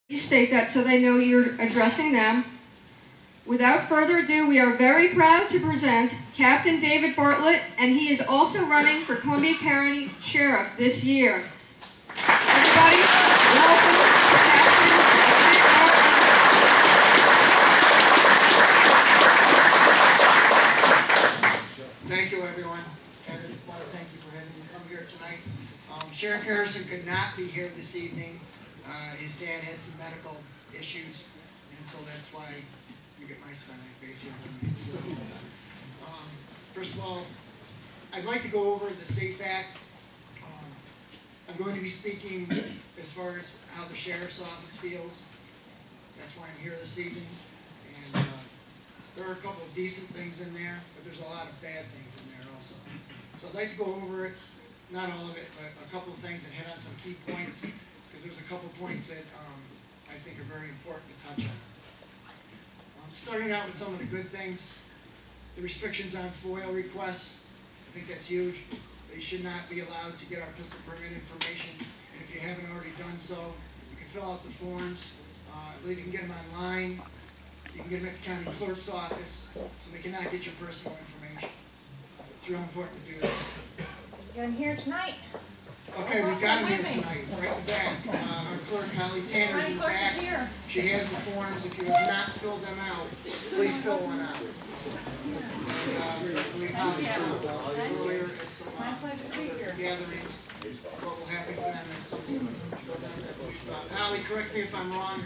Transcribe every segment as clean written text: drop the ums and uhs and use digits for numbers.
You state that so they know you're addressing them. Without further ado, we are very proud to present Captain David Bartlett, and he is also running for Columbia County Sheriff this year. Everybody, welcome Captain David Bartlett. Thank you, everyone. And I want to thank you for having me come here tonight. Sheriff Harrison could not be here this evening. His dad had some medical issues, and so that's why you get my smiling face here tonight. So, first of all, I'd like to go over the SAFE Act. I'm going to be speaking as far as how the Sheriff's Office feels. That's why I'm here this evening. And there are a couple of decent things in there, but there's a lot of bad things in there also. So I'd like to go over it, not all of it, but a couple of things and hit on some key points, because there's a couple of points that I think are very important to touch on. Starting out with some of the good things, the restrictions on FOIL requests. I think that's huge. They should not be allowed to get our pistol permit information, and if you haven't already done so, you can fill out the forms. I believe you can get them online. You can get them at the county clerk's office, so they cannot get your personal information. It's real important to do that. Got him here tonight. Okay, we've got him here tonight, right in the back. Our clerk, Holly Tanner's in the back. She has the forms. If you have not filled them out, please fill one out. And we Holly said earlier at some gatherings, what will happen to them is something goes on that. Holly, correct me if I'm wrong.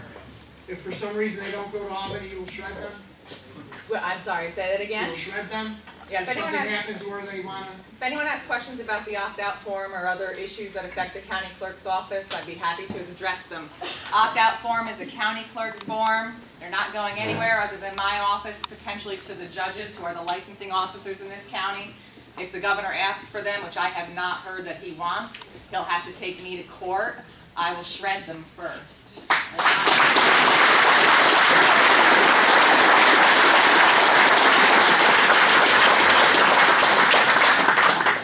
If for some reason they don't go to Albany, you will shred them? I'm sorry, say that again? You will shred them? Yeah, if something happens where they want to... If anyone has questions about the opt-out form or other issues that affect the county clerk's office, I'd be happy to address them. Opt-out form is a county clerk form. They're not going anywhere other than my office, potentially to the judges who are the licensing officers in this county. If the governor asks for them, which I have not heard that he wants, he'll have to take me to court. I will shred them first.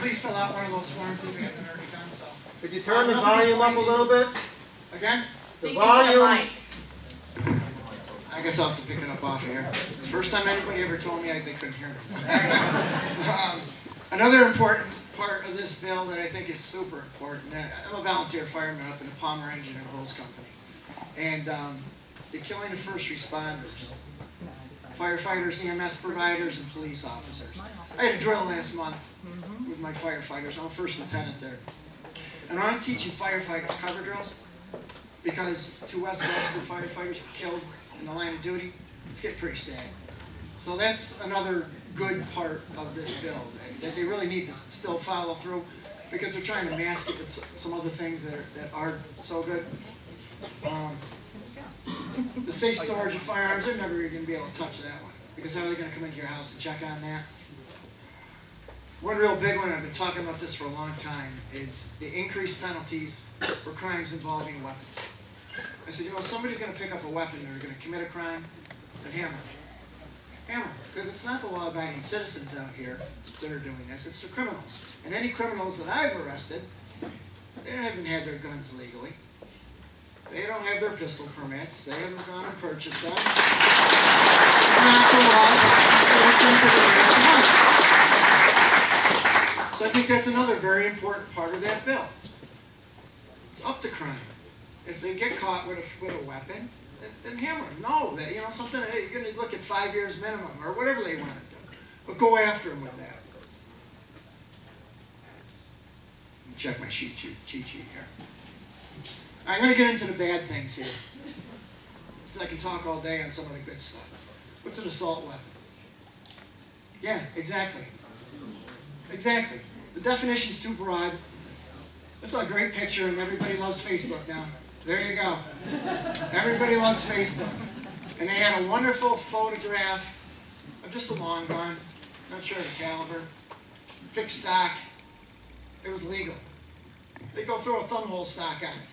Please fill out one of those forms if you haven't already done so. Could you turn the volume up a little bit? Again? The volume. I guess I'll have to pick it up off here. It's the first time anybody ever told me they couldn't hear me. Another important part of this bill that I think is super important, I'm a volunteer fireman up in the Palmer Engine and Hose Company. And the killing of first responders, firefighters, EMS providers, and police officers. I had a drill last month with my firefighters. I'm a first lieutenant there. And I'm teaching firefighters cover drills because 2 West Webster firefighters were killed in the line of duty. It's getting pretty sad. So that's another good part of this bill that they really need to still follow through because they're trying to mask it with some other things that aren't so good. The safe storage of firearms, they're never going to be able to touch that one because how are they going to come into your house and check on that? One real big one, I've been talking about this for a long time, is the increased penalties for crimes involving weapons. I said, you know, if somebody's going to pick up a weapon and they're going to commit a crime, then hammer them. Hammer them. Because it's not the law-abiding citizens out here that are doing this, it's the criminals. And any criminals that I've arrested, they haven't had their guns legally. They don't have their pistol permits. They haven't gone and purchased them. It's not the law-abiding citizens that are there to money. So I think that's another very important part of that bill. It's up to crime. If they get caught with a weapon, then hammer them. No, you know, something, hey, you're going to look at 5 years minimum or whatever they want to do. But go after them with that. Let me check my cheat sheet here. I'm going to get into the bad things here. So I can talk all day on some of the good stuff. What's an assault weapon? Yeah, exactly. Exactly. The definition's too broad. I saw a great picture and everybody loves Facebook now. There you go. Everybody loves Facebook. And they had a wonderful photograph of just a long gun, not sure the caliber, fixed stock. It was legal. They go throw a thumbhole stock on it.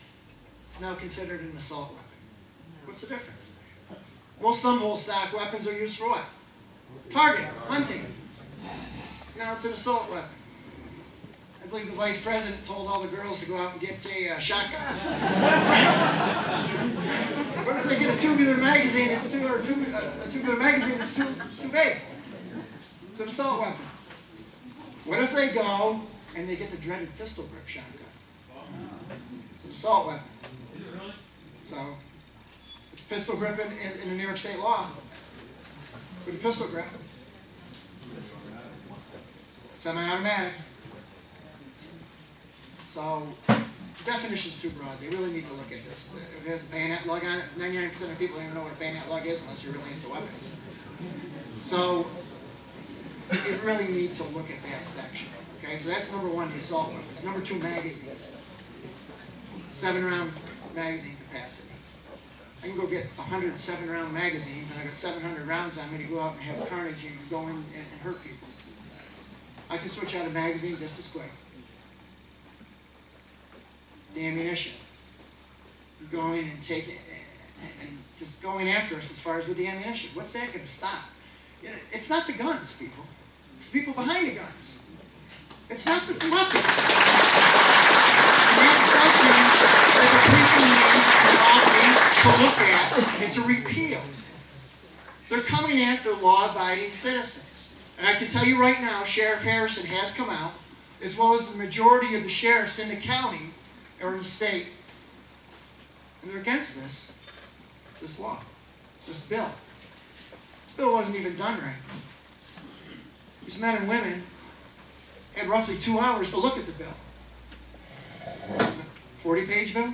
It's now considered an assault weapon. What's the difference? Most thumbhole stock weapons are used for what? Targeting, hunting. Now it's an assault weapon. I believe the vice president told all the girls to go out and get a shotgun. Right? tubular magazine that's too, or a tubular magazine that's too big. It's an assault weapon. What if they go and they get the dreaded pistol grip shotgun? It's an assault weapon. So it's pistol grip in the New York State law. With a pistol grip. Semi-automatic. So the definition's too broad. They really need to look at this. If it has a bayonet lug on it, 99% of people don't even know what a bayonet lug is unless you're really into weapons. So you really need to look at that section. Okay, so that's number one, the assault weapons. Number two, magazines. 7-round magazine capacity. I can go get 100 7-round magazines, and I got 700 rounds on me to go out and have carnage and go in and hurt people. I can switch out a magazine just as quick. The ammunition. Going and taking and just going after us as far as with the ammunition. What's that going to stop? It's not the guns, people. It's the people behind the guns. It's not the weapons. And that's something that the people need to look at and to repeal. They're coming after law-abiding citizens. And I can tell you right now, Sheriff Harrison has come out, as well as the majority of the sheriffs in the county or in the state, and they're against this law, this bill. This bill wasn't even done right. These men and women had roughly 2 hours to look at the bill. 40-page bill?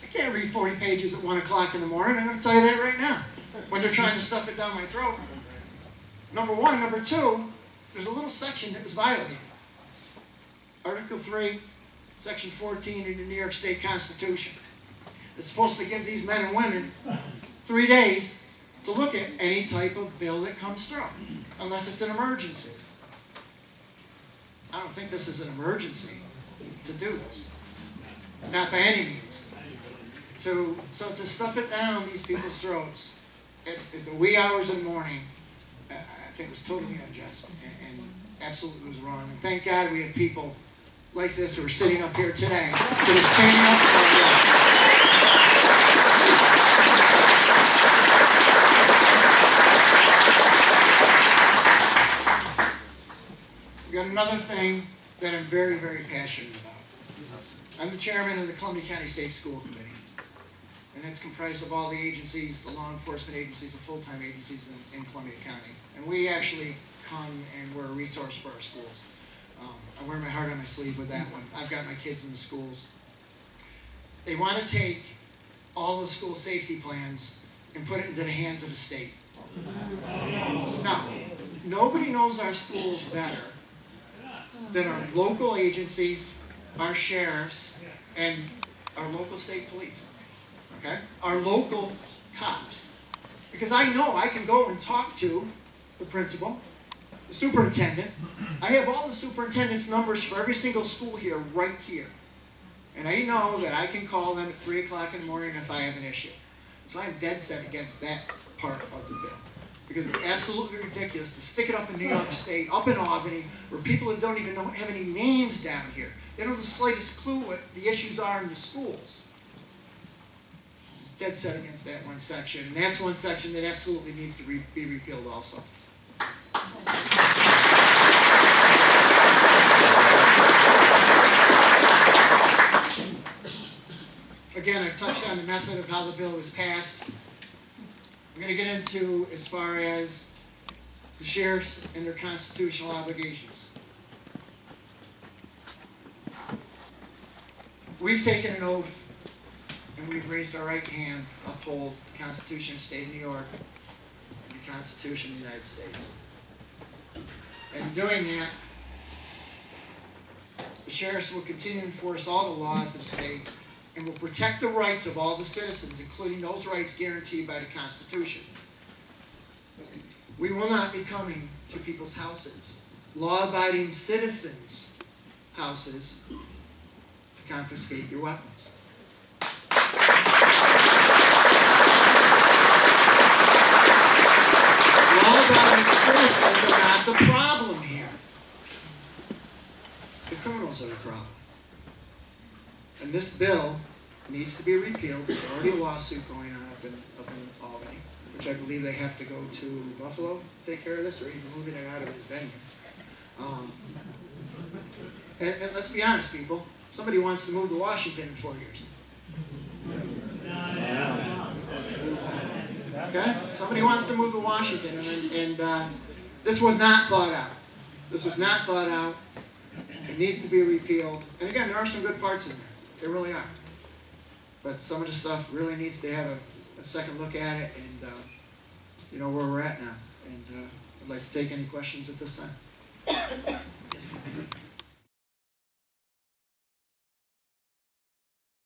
I can't read 40 pages at 1 o'clock in the morning. I'm going to tell you that right now, when they're trying to stuff it down my throat. Number one. Number two, there's a little section that was violated. Article 3, Section 14 in the New York State Constitution. It's supposed to give these men and women 3 days to look at any type of bill that comes through, unless it's an emergency. I don't think this is an emergency to do this. Not by any means. So to stuff it down these people's throats at the wee hours of the morning, I think was totally unjust and absolutely was wrong. And thank God we have people like this who are sitting up here today that are standing up for our bill. We've got another thing that I'm very, very passionate about. I'm the chairman of the Columbia County Safe School Committee. And it's comprised of all the agencies, the law enforcement agencies, the full-time agencies in Columbia County. And we actually come and we're a resource for our schools. I wear my heart on my sleeve with that one. I've got my kids in the schools. They want to take all the school safety plans and put it into the hands of the state. Now, nobody knows our schools better than our local agencies, our sheriffs, and our local state police. Okay? Our local cops. Because I know I can go and talk to the principal, the superintendent. I have all the superintendent's numbers for every single school here, right here. And I know that I can call them at 3 o'clock in the morning if I have an issue. So I'm dead set against that part of the bill. Because it's absolutely ridiculous to stick it up in New York State, up in Albany, where people that don't even have any names down here. They don't have the slightest clue what the issues are in the schools. Dead set against that one section. And that's one section that absolutely needs to be repealed also. Again, I've touched on the method of how the bill was passed. I'm going to get into as far as the sheriffs and their constitutional obligations. We've taken an oath and we've raised our right hand to uphold the Constitution of the State of New York and the Constitution of the United States. And in doing that, the sheriffs will continue to enforce all the laws of the state and will protect the rights of all the citizens, including those rights guaranteed by the Constitution. We will not be coming to people's houses, law-abiding citizens' houses, to confiscate your weapons. Law-abiding citizens are not the problem here. The criminals are the problem. And this bill needs to be repealed. There's already a lawsuit going in Albany, which I believe they have to go to Buffalo to take care of this, or even moving it out of his venue. And let's be honest, people. Somebody wants to move to Washington in 4 years. Okay? Somebody wants to move to Washington, and this was not thought out. This was not thought out. It needs to be repealed. And again, there are some good parts in there. There really are. But some of the stuff really needs to have a second look at it, and you know where we're at now. And I'd like to take any questions at this time.